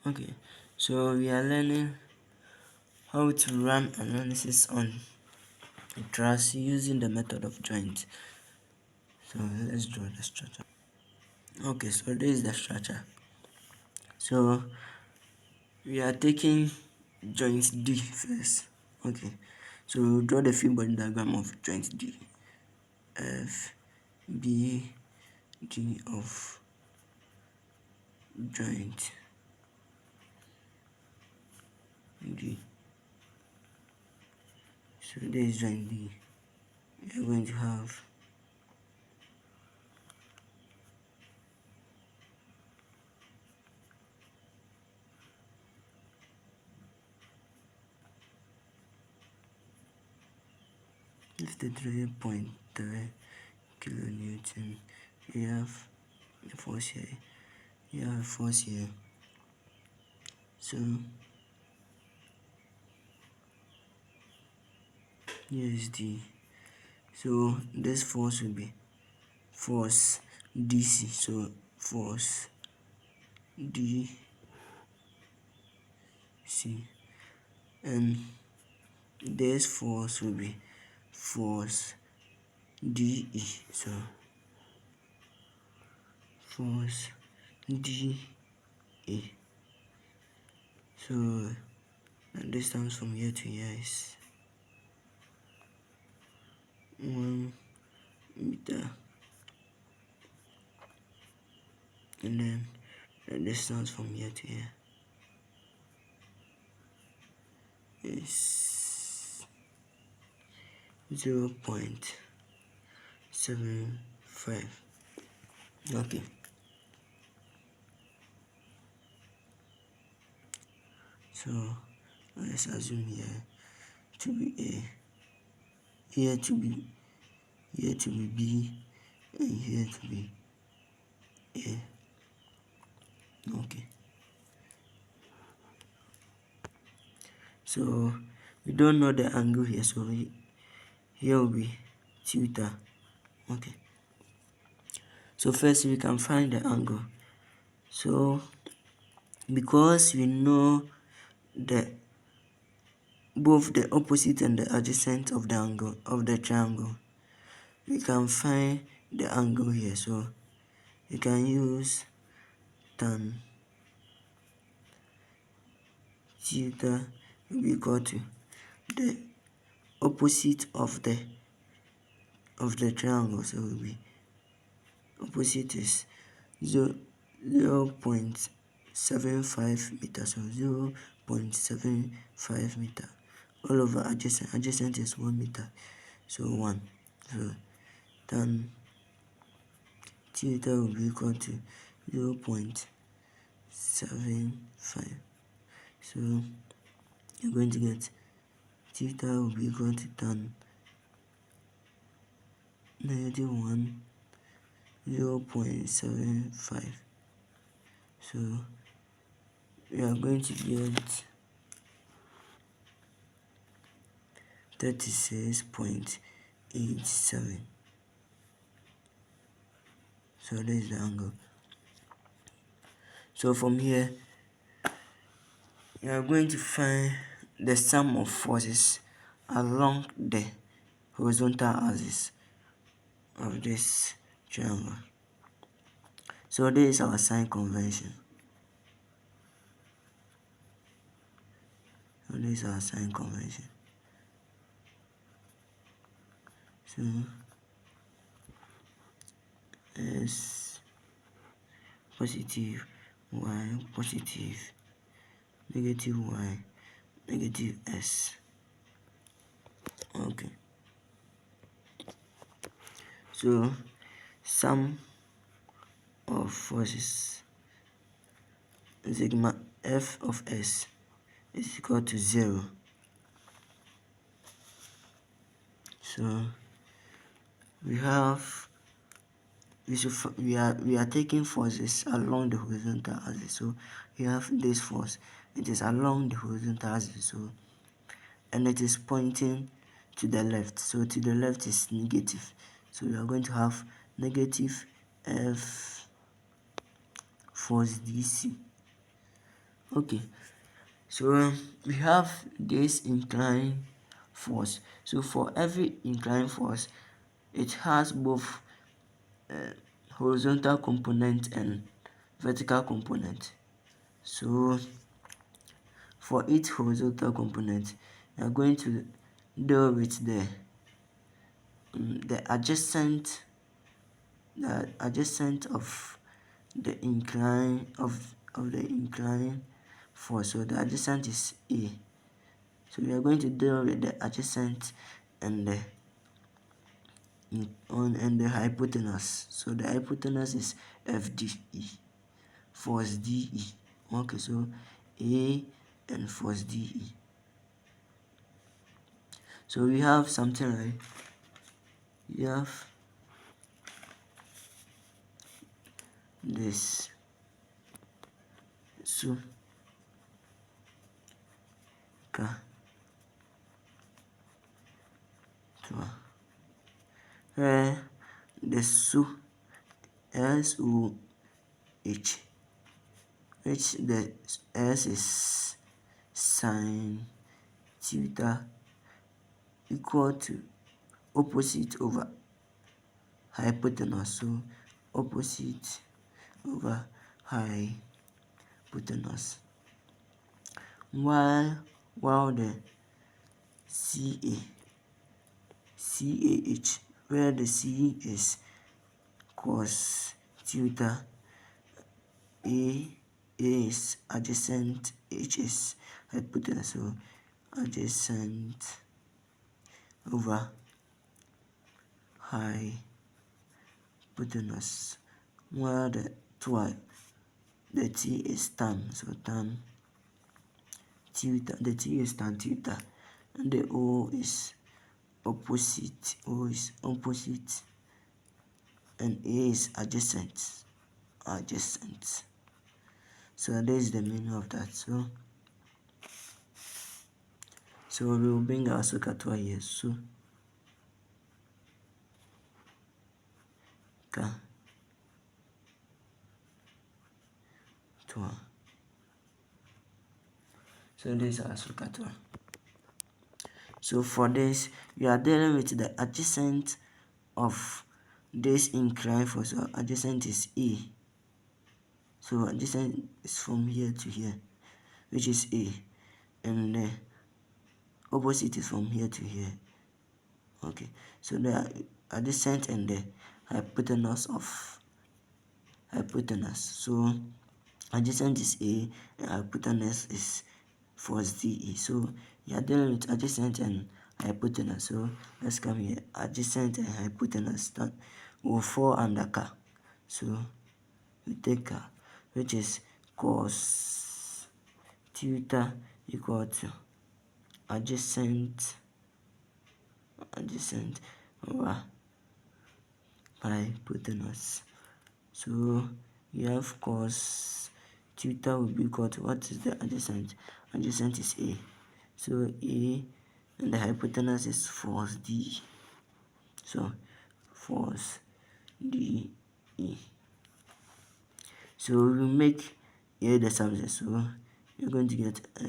Okay, so we are learning how to run analysis on a truss using the method of joint. So let's draw the structure. Okay, so this is the structure. So we are taking joint D first. Okay, so we'll draw the free body diagram of joint D. F B D of joint D. So this is joint D. We are going to have the 3.3 kilonewton. We have the force here. We have force here. So here is D. So this force will be force DC. So force DC, and this force will be force DE. So force DE. So the distance from here to here is 1 meter, and then the distance from here to here is 0.75. Okay, so let's assume here to be A, here to be B, and here to be A. Okay, so we don't know the angle here, so here will be theta. Okay, so first we can find the angle. So because we know the both the opposite and the adjacent of the angle of the triangle, we can find the angle here. So you can use tan theta will be equal to the opposite of the triangle. So will be opposite is 0.75 meters. So 0.75 meter all over adjacent is 1 meter, so 1. So tan theta will be equal to 0.75. So you're going to get theta will be equal to tan -1 0.75. So we are going to get 36.87. So this is the angle. So from here we are going to find the sum of forces along the horizontal axis of this triangle. So this is our sign convention. So this is our sign convention. So S positive, Y positive, negative Y, negative S. Okay. So sum of forces sigma F of S is equal to 0. So we are taking forces along the horizontal axis. So we have this force, it is along the horizontal axis, so and it is pointing to the left. So to the left is negative. So we are going to have negative F force DC Okay, so we have this inclined force. So for every inclined force, it has both horizontal component and vertical component. So for each horizontal component, we are going to deal with the adjacent of the incline of the incline force. So the adjacent is A. So we are going to deal with the adjacent and the hypotenuse. So the hypotenuse is FDE, force DE. Okay, so A and force DE. So we have something like, we have this. So where the SOH, which the S is sine theta, equal to opposite over hypotenuse. So opposite over hypotenuse. While the CAH, where the C is cos theta, A is adjacent, H is hypotenuse. So adjacent over hypotenuse. While the T is tan, so tan theta, the T is tan theta, and the O is opposite, and A is adjacent. So that is the meaning of that. So we will bring our socator here. So this is our socator. So for this, we are dealing with the adjacent of this inclined force. So adjacent is A. So adjacent is from here to here, which is A, and the opposite is from here to here. Okay, so the adjacent and the hypotenuse of hypotenuse. So adjacent is A and hypotenuse is force DE. So you are dealing with adjacent and hypotenuse. So let's come here. Adjacent and hypotenuse that will fall under K. So we take K, which is cos theta equal to adjacent over hypotenuse. So we have cos theta will be equal to, what is the adjacent? Adjacent is A. So A and the hypotenuse is force D. So force DE. So we will make A the subject. So you're going to get A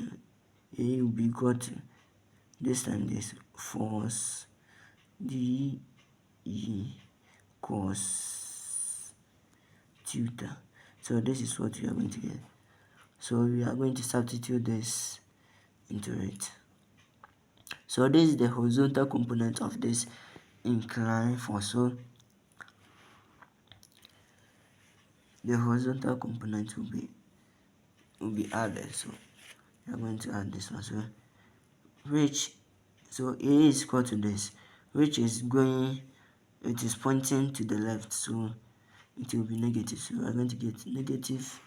will be equal to, this time this, force DE cos theta. So this is what we are going to get. So we are going to substitute this into it. So this is the horizontal component of this inclined force. So the horizontal component will be added. So we are going to add this one. So A is equal to this, which is going, it is pointing to the left, so it will be negative. So we are going to get negative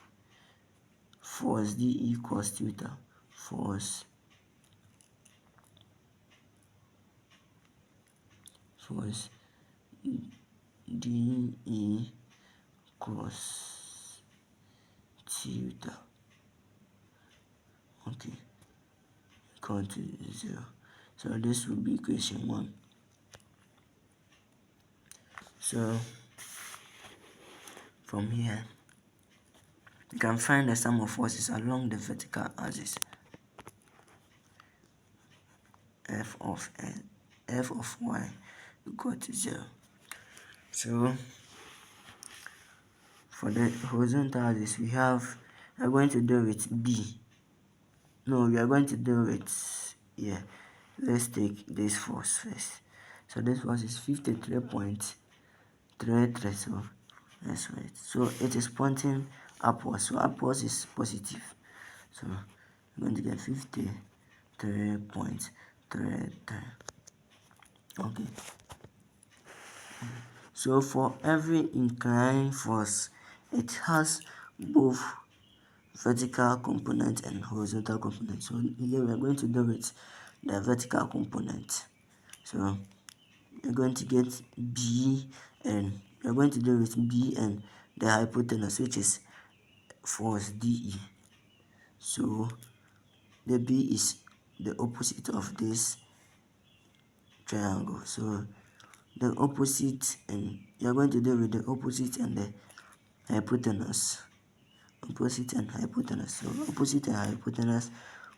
force DE cos theta, force DE cos theta, okay, equal to 0. So this will be equation 1. So from here You can find the sum of forces along the vertical axis. F of y equal to 0. So for the horizontal axis, we are going to do with B. No, we are going to do with, yeah, let's take this force first. So this force is 53.33, so that's right. So it is pointing upwards, so upwards is positive. So I'm going to get 53.33. Okay. So for every inclined force, it has both vertical component and horizontal component. So here we are going to do with the vertical component. So you're going to get B, and you're going to do with B and the hypotenuse, which is force DE. So the B is the opposite of this triangle. So the opposite, and you're going to do with the opposite and the hypotenuse. Opposite and hypotenuse. So opposite and hypotenuse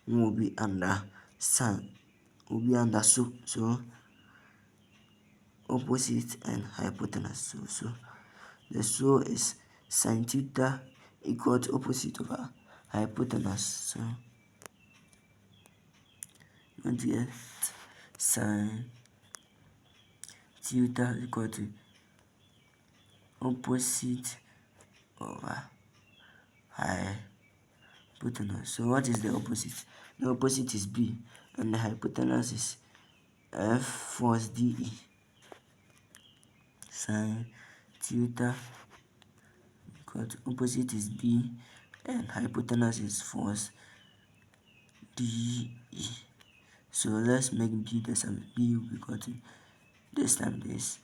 will be under sun, will be under so opposite and hypotenuse. So the is sin theta equal to opposite over hypotenuse. So you're going to get sin theta equal to opposite over hypotenuse. So what is the opposite? The opposite is B, and the hypotenuse is F force DE. Sin theta equal to opposite is B, and hypotenuse is force DE. So let's make B the sum. B will be equal to this time this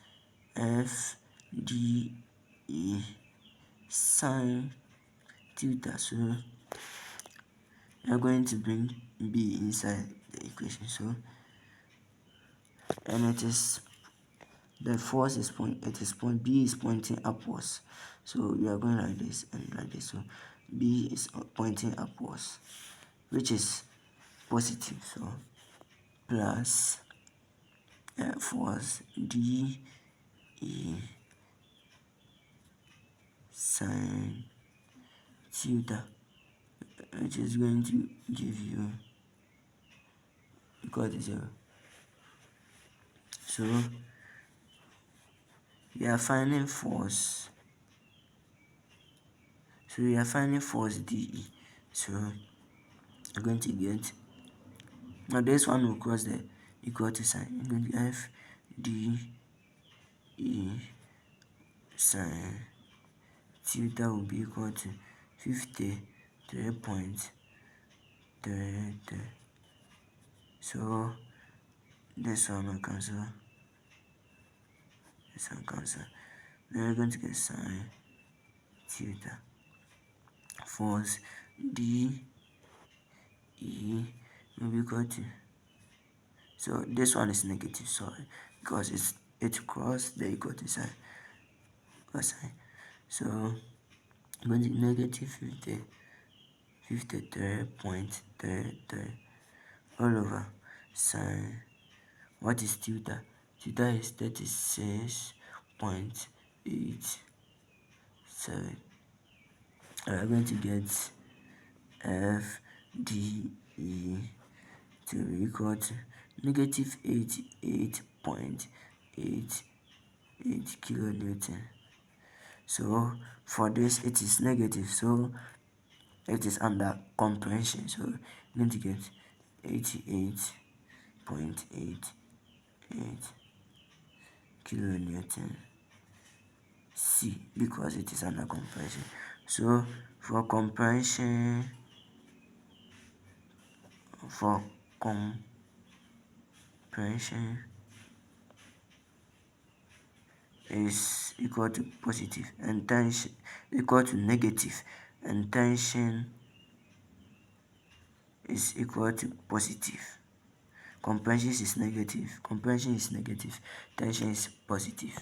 F D E sin theta. So we are going to bring B inside the equation. So and it is the force is B is pointing upwards. So we are going like this and like this. So B is pointing upwards, which is positive. So plus force D E sin theta, which is going to give you equal to 0. So we are finding force. So we are finding force DE. So I'm going to get, now this one will cross the equal to sign. I'm going to F D E sin theta will be equal to 53.33. So this one will cancel. This one cancel. Then we're going to get sin theta. Force D E will be equal to, so this one is negative, sorry, because it crossed the equal to sign. So I'm going to negative 53.33 all over sin, what is theta? Theta is 36.87. I'm going to get F D E to be equal to negative 88.88 kilonewton. So for this it is negative, so it is under compression. So I'm going to get 88.88 kilonewton C, because it is under compression. So for compression, is equal to positive, and tension equal to negative, and tension is equal to positive. Compression is negative, tension is positive.